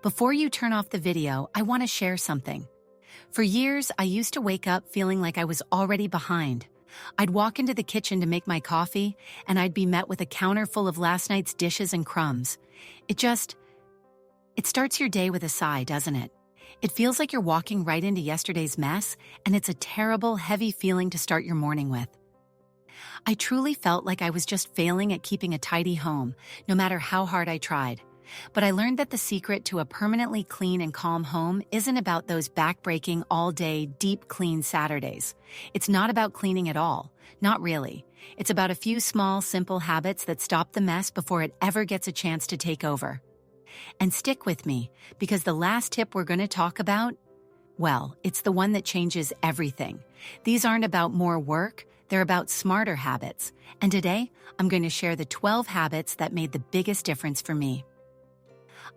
Before you turn off the video, I want to share something. For years, I used to wake up feeling like I was already behind. I'd walk into the kitchen to make my coffee, and I'd be met with a counter full of last night's dishes and crumbs. It starts your day with a sigh, doesn't it? It feels like you're walking right into yesterday's mess, and it's a terrible, heavy feeling to start your morning with. I truly felt like I was just failing at keeping a tidy home, no matter how hard I tried. But I learned that the secret to a permanently clean and calm home isn't about those back-breaking, all-day, deep clean Saturdays. It's not about cleaning at all. Not really. It's about a few small, simple habits that stop the mess before it ever gets a chance to take over. And stick with me, because the last tip we're going to talk about, well, it's the one that changes everything. These aren't about more work, they're about smarter habits. And today, I'm going to share the 12 habits that made the biggest difference for me.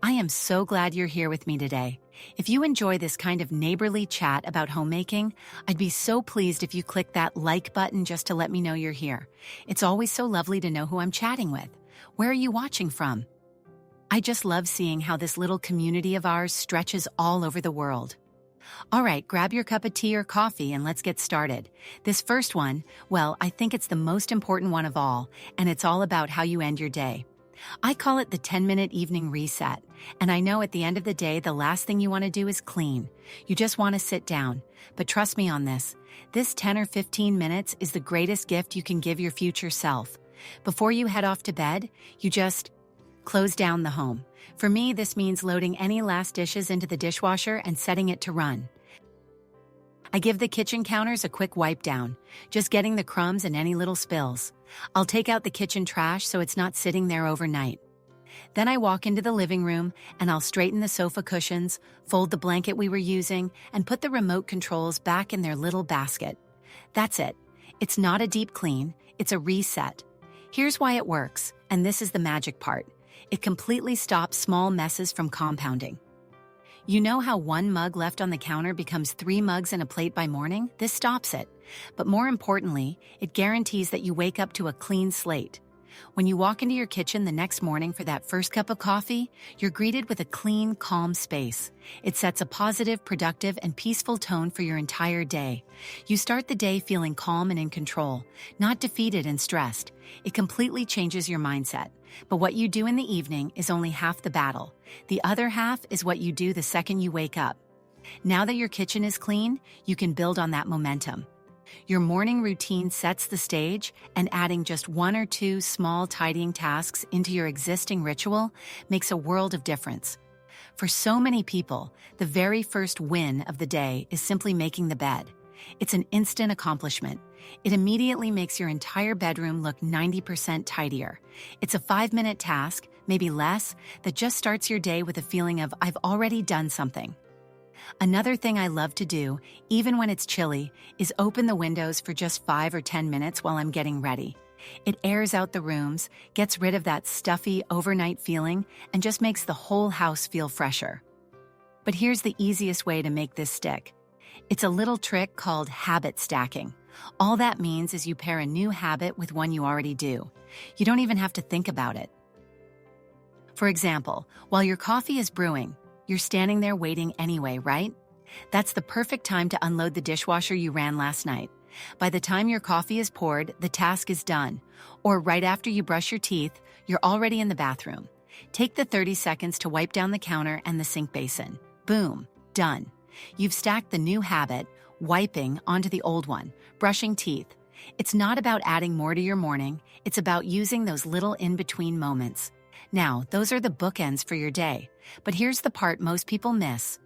I am so glad you're here with me today. If you enjoy this kind of neighborly chat about homemaking, I'd be so pleased if you click that like button just to let me know you're here. It's always so lovely to know who I'm chatting with. Where are you watching from? I just love seeing how this little community of ours stretches all over the world. All right, grab your cup of tea or coffee and let's get started. This first one, well, I think it's the most important one of all, and it's all about how you end your day. I call it the 10-minute evening reset, and I know at the end of the day, the last thing you want to do is clean. You just want to sit down. But trust me on this 10 or 15 minutes is the greatest gift you can give your future self. Before you head off to bed, you just close down the home. For me, this means loading any last dishes into the dishwasher and setting it to run. I give the kitchen counters a quick wipe down, just getting the crumbs and any little spills. I'll take out the kitchen trash so it's not sitting there overnight. Then I walk into the living room and I'll straighten the sofa cushions, fold the blanket we were using, and put the remote controls back in their little basket. That's it. It's not a deep clean, it's a reset. Here's why it works, and this is the magic part. It completely stops small messes from compounding. You know how one mug left on the counter becomes 3 mugs and a plate by morning? This stops it. But more importantly, it guarantees that you wake up to a clean slate. When you walk into your kitchen the next morning for that first cup of coffee, you're greeted with a clean, calm space. It sets a positive, productive, and peaceful tone for your entire day. You start the day feeling calm and in control, not defeated and stressed. It completely changes your mindset. But what you do in the evening is only half the battle. The other half is what you do the second you wake up. Now that your kitchen is clean, you can build on that momentum. Your morning routine sets the stage, and adding just 1 or 2 small tidying tasks into your existing ritual makes a world of difference. For so many people, the very first win of the day is simply making the bed. It's an instant accomplishment. It immediately makes your entire bedroom look 90% tidier. It's a 5-minute task, maybe less, that just starts your day with a feeling of, I've already done something. Another thing I love to do, even when it's chilly, is open the windows for just 5 or 10 minutes while I'm getting ready. It airs out the rooms, gets rid of that stuffy overnight feeling, and just makes the whole house feel fresher. But here's the easiest way to make this stick. It's a little trick called habit stacking. All that means is you pair a new habit with one you already do. You don't even have to think about it. For example, while your coffee is brewing, you're standing there waiting anyway, right? That's the perfect time to unload the dishwasher you ran last night. By the time your coffee is poured, the task is done. Or right after you brush your teeth, you're already in the bathroom. Take the 30 seconds to wipe down the counter and the sink basin. Boom, done. You've stacked the new habit, wiping, onto the old one, brushing teeth. It's not about adding more to your morning, it's about using those little in-between moments. Now, those are the bookends for your day. But here's the part most people miss.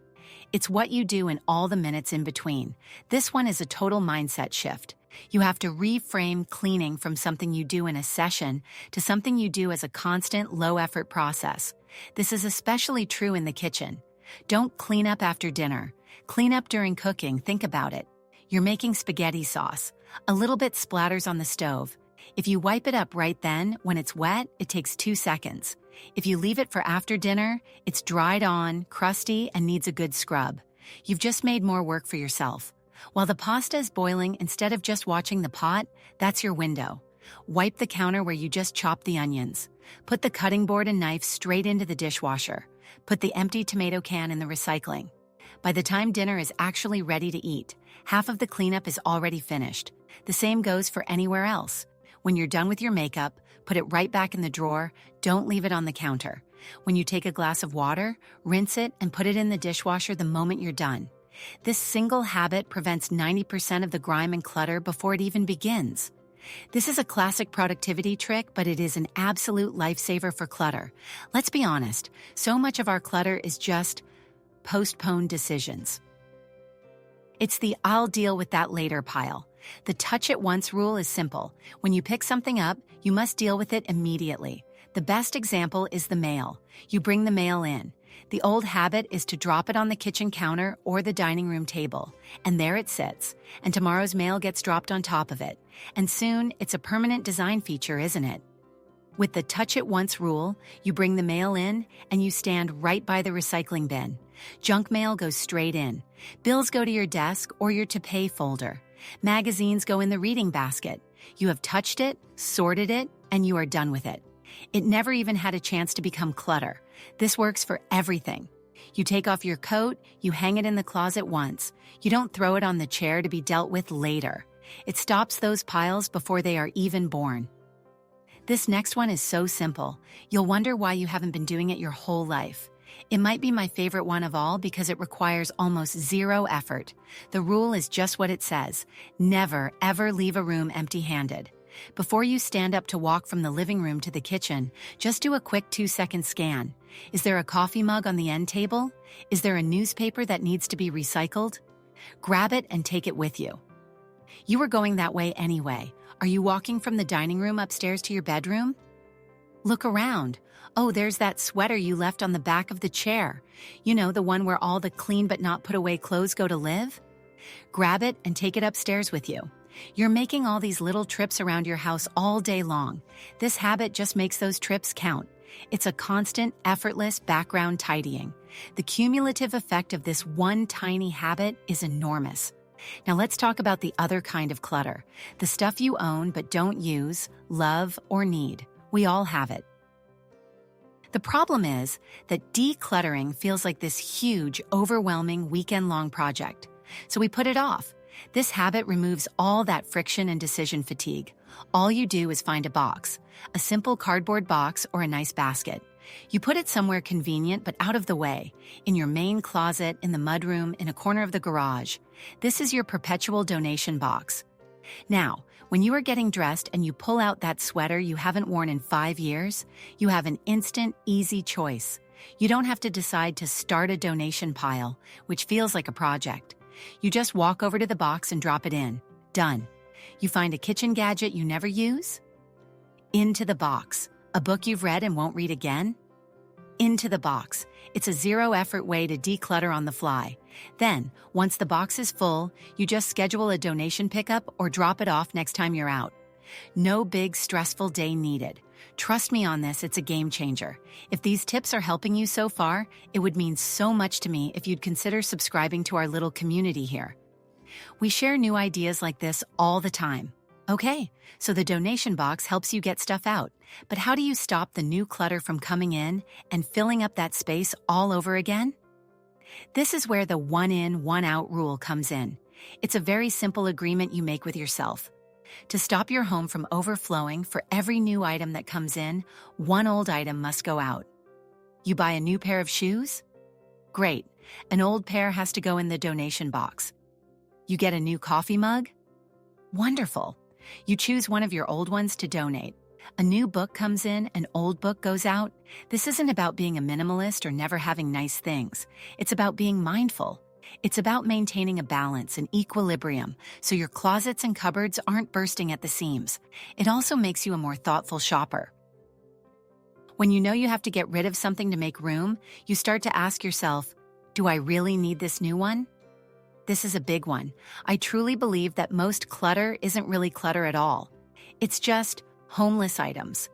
It's what you do in all the minutes in between. This one is a total mindset shift. You have to reframe cleaning from something you do in a session to something you do as a constant, low-effort process. This is especially true in the kitchen. Don't clean up after dinner. Clean up during cooking. Think about it. You're making spaghetti sauce. A little bit splatters on the stove. If you wipe it up right then, when it's wet, it takes 2 seconds. If you leave it for after dinner, it's dried on, crusty, and needs a good scrub. You've just made more work for yourself. While the pasta is boiling, instead of just watching the pot, that's your window. Wipe the counter where you just chopped the onions. Put the cutting board and knife straight into the dishwasher. Put the empty tomato can in the recycling. By the time dinner is actually ready to eat, half of the cleanup is already finished. The same goes for anywhere else. When you're done with your makeup, put it right back in the drawer. Don't leave it on the counter. When you take a glass of water, rinse it and put it in the dishwasher the moment you're done. This single habit prevents 90% of the grime and clutter before it even begins. This is a classic productivity trick, but it is an absolute lifesaver for clutter. Let's be honest, so much of our clutter is just postponed decisions. It's the "I'll deal with that later" pile. The touch it once rule is simple. When you pick something up, you must deal with it immediately. The best example is the mail. You bring the mail in. The old habit is to drop it on the kitchen counter or the dining room table, and there it sits, and tomorrow's mail gets dropped on top of it. And soon, it's a permanent design feature, isn't it? With the touch it once rule, you bring the mail in, and you stand right by the recycling bin. Junk mail goes straight in. Bills go to your desk or your to-pay folder. Magazines go in the reading basket. You have touched it, sorted it, and you are done with it. It never even had a chance to become clutter. This works for everything. You take off your coat, you hang it in the closet once. You don't throw it on the chair to be dealt with later. It stops those piles before they are even born. This next one is so simple, you'll wonder why you haven't been doing it your whole life. It might be my favorite one of all because it requires almost zero effort. The rule is just what it says. Never, ever leave a room empty-handed. Before you stand up to walk from the living room to the kitchen, just do a quick 2-second scan. Is there a coffee mug on the end table? Is there a newspaper that needs to be recycled? Grab it and take it with you. You were going that way anyway. Are you walking from the dining room upstairs to your bedroom? Look around. Oh, there's that sweater you left on the back of the chair. You know, the one where all the clean but not put away clothes go to live? Grab it and take it upstairs with you. You're making all these little trips around your house all day long. This habit just makes those trips count. It's a constant, effortless background tidying. The cumulative effect of this one tiny habit is enormous. Now let's talk about the other kind of clutter, the stuff you own but don't use, love, or need. We all have it. The problem is that decluttering feels like this huge, overwhelming weekend-long project. So we put it off. This habit removes all that friction and decision fatigue. All you do is find a box, a simple cardboard box or a nice basket. You put it somewhere convenient but out of the way, in your main closet, in the mudroom, in a corner of the garage. This is your perpetual donation box. Now, when you are getting dressed and you pull out that sweater you haven't worn in 5 years, you have an instant, easy choice. You don't have to decide to start a donation pile, which feels like a project. You just walk over to the box and drop it in. Done. You find a kitchen gadget you never use? Into the box. A book you've read and won't read again? Into the box. It's a zero-effort way to declutter on the fly. Then, once the box is full, you just schedule a donation pickup or drop it off next time you're out. No big, stressful day needed. Trust me on this, it's a game changer. If these tips are helping you so far, it would mean so much to me if you'd consider subscribing to our little community here. We share new ideas like this all the time. Okay, so the donation box helps you get stuff out. But how do you stop the new clutter from coming in and filling up that space all over again? This is where the one in, one out rule comes in. It's a very simple agreement you make with yourself. To stop your home from overflowing, for every new item that comes in, one old item must go out. You buy a new pair of shoes? Great. An old pair has to go in the donation box. You get a new coffee mug? Wonderful. You choose one of your old ones to donate. A new book comes in, an old book goes out. This isn't about being a minimalist or never having nice things. It's about being mindful. It's about maintaining a balance and equilibrium so your closets and cupboards aren't bursting at the seams. It also makes you a more thoughtful shopper. When you know you have to get rid of something to make room, you start to ask yourself, do I really need this new one? This is a big one. I truly believe that most clutter isn't really clutter at all. It's just homeless items.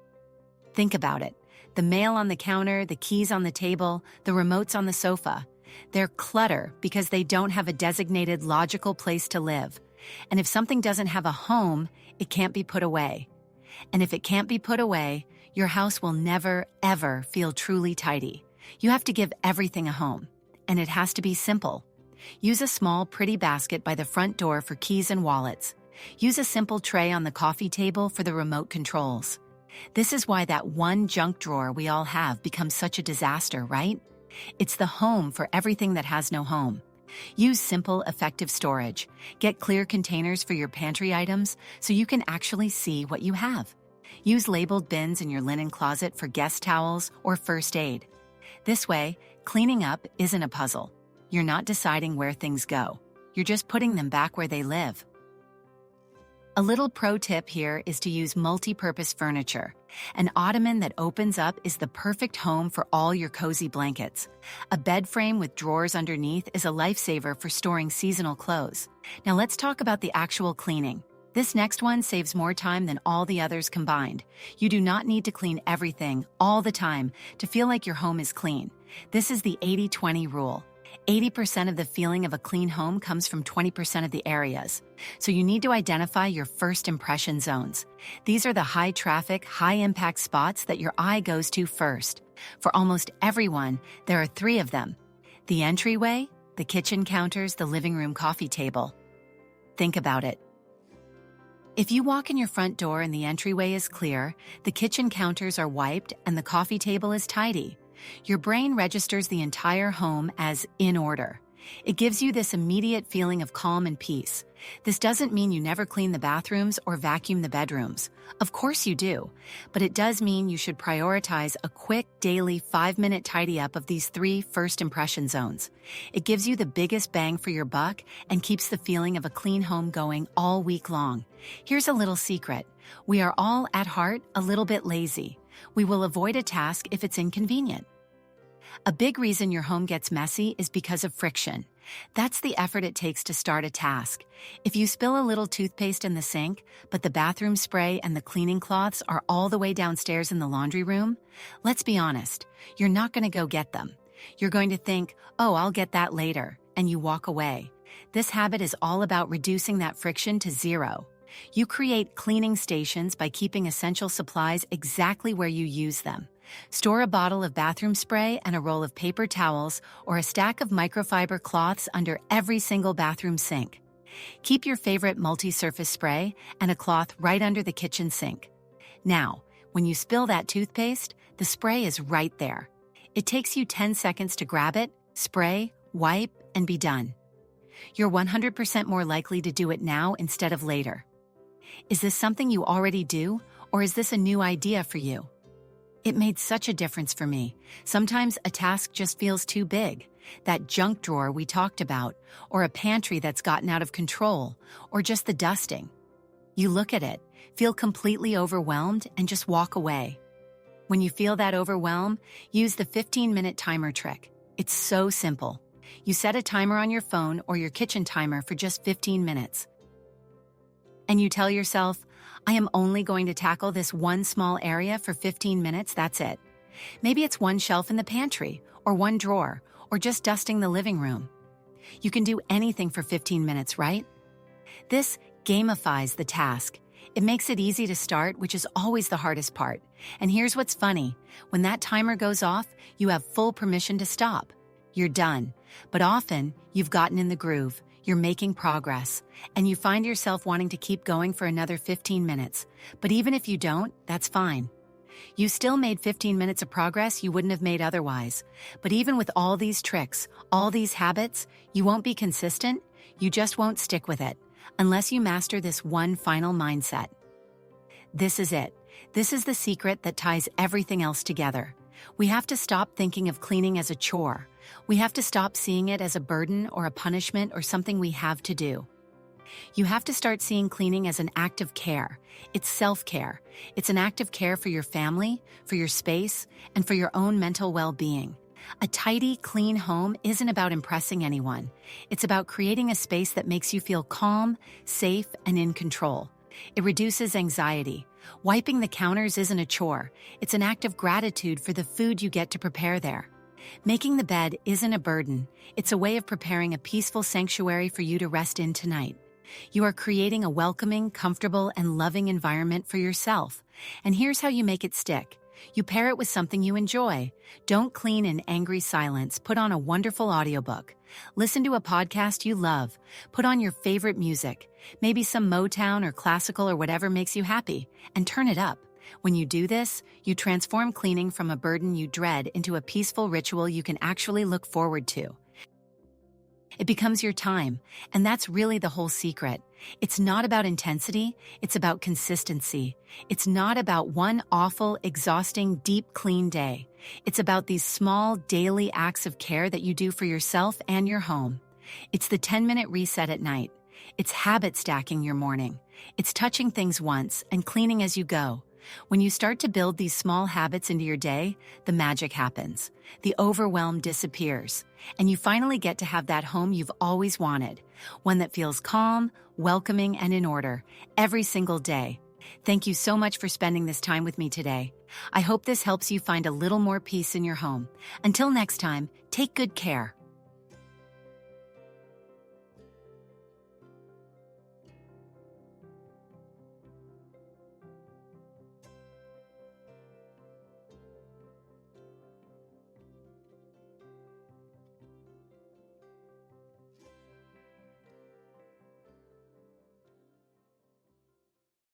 Think about it. The mail on the counter, the keys on the table, the remotes on the sofa. They're clutter because they don't have a designated logical place to live. And if something doesn't have a home, it can't be put away. And if it can't be put away, your house will never, ever feel truly tidy. You have to give everything a home, and it has to be simple. Use a small, pretty basket by the front door for keys and wallets. Use a simple tray on the coffee table for the remote controls. This is why that one junk drawer we all have becomes such a disaster, right? It's the home for everything that has no home. Use simple, effective storage. Get clear containers for your pantry items so you can actually see what you have. Use labeled bins in your linen closet for guest towels or first aid. This way, cleaning up isn't a puzzle. You're not deciding where things go. You're just putting them back where they live. A little pro tip here is to use multi-purpose furniture. An ottoman that opens up is the perfect home for all your cozy blankets. A bed frame with drawers underneath is a lifesaver for storing seasonal clothes. Now let's talk about the actual cleaning. This next one saves more time than all the others combined. You do not need to clean everything all the time to feel like your home is clean. This is the 80-20 rule. 80% of the feeling of a clean home comes from 20% of the areas. So you need to identify your first impression zones. These are the high-traffic, high-impact spots that your eye goes to first. For almost everyone, there are 3 of them: the entryway, the kitchen counters, the living room coffee table. Think about it. If you walk in your front door and the entryway is clear, the kitchen counters are wiped, and the coffee table is tidy, your brain registers the entire home as in order. It gives you this immediate feeling of calm and peace. This doesn't mean you never clean the bathrooms or vacuum the bedrooms. Of course you do, but it does mean you should prioritize a quick, daily 5-minute tidy up of these 3 first impression zones. It gives you the biggest bang for your buck and keeps the feeling of a clean home going all week long. Here's a little secret. We are all, at heart, a little bit lazy. We will avoid a task if it's inconvenient. A big reason your home gets messy is because of friction. That's the effort it takes to start a task. If you spill a little toothpaste in the sink, but the bathroom spray and the cleaning cloths are all the way downstairs in the laundry room, let's be honest, you're not going to go get them. You're going to think, oh, I'll get that later, and you walk away. This habit is all about reducing that friction to 0. You create cleaning stations by keeping essential supplies exactly where you use them. Store a bottle of bathroom spray and a roll of paper towels or a stack of microfiber cloths under every single bathroom sink. Keep your favorite multi-surface spray and a cloth right under the kitchen sink. Now, when you spill that toothpaste, the spray is right there. It takes you 10 seconds to grab it, spray, wipe, and be done. You're 100% more likely to do it now instead of later. Is this something you already do, or is this a new idea for you? It made such a difference for me. Sometimes a task just feels too big. That junk drawer we talked about, or a pantry that's gotten out of control, or just the dusting. You look at it, feel completely overwhelmed, and just walk away. When you feel that overwhelm, use the 15-minute timer trick. It's so simple. You set a timer on your phone or your kitchen timer for just 15 minutes. And you tell yourself, I am only going to tackle this one small area for 15 minutes, that's it. Maybe it's one shelf in the pantry, or one drawer, or just dusting the living room. You can do anything for 15 minutes, right? This gamifies the task. It makes it easy to start, which is always the hardest part. And here's what's funny. When that timer goes off, you have full permission to stop. You're done. But often, you've gotten in the groove. You're making progress, and you find yourself wanting to keep going for another 15 minutes. But even if you don't, that's fine. You still made 15 minutes of progress you wouldn't have made otherwise. But even with all these tricks, all these habits, you won't be consistent. You just won't stick with it, unless you master this one final mindset. This is it. This is the secret that ties everything else together. We have to stop thinking of cleaning as a chore. We have to stop seeing it as a burden or a punishment or something we have to do. You have to start seeing cleaning as an act of care. It's self-care. It's an act of care for your family, for your space, and for your own mental well-being. A tidy, clean home isn't about impressing anyone. It's about creating a space that makes you feel calm, safe, and in control. It reduces anxiety. Wiping the counters isn't a chore. It's an act of gratitude for the food you get to prepare there. Making the bed isn't a burden. It's a way of preparing a peaceful sanctuary for you to rest in tonight. You are creating a welcoming, comfortable, and loving environment for yourself. And here's how you make it stick. You pair it with something you enjoy. Don't clean in angry silence. Put on a wonderful audiobook. Listen to a podcast you love. Put on your favorite music, maybe some Motown or classical or whatever makes you happy, and turn it up. When you do this, you transform cleaning from a burden you dread into a peaceful ritual you can actually look forward to. It becomes your time, and that's really the whole secret. It's not about intensity, it's about consistency. It's not about one awful, exhausting, deep clean day. It's about these small, daily acts of care that you do for yourself and your home. It's the 10-minute reset at night. It's habit stacking your morning. It's touching things once and cleaning as you go. When you start to build these small habits into your day, the magic happens. The overwhelm disappears, and you finally get to have that home you've always wanted, one that feels calm, welcoming, and in order every single day. Thank you so much for spending this time with me today. I hope this helps you find a little more peace in your home. Until next time, take good care.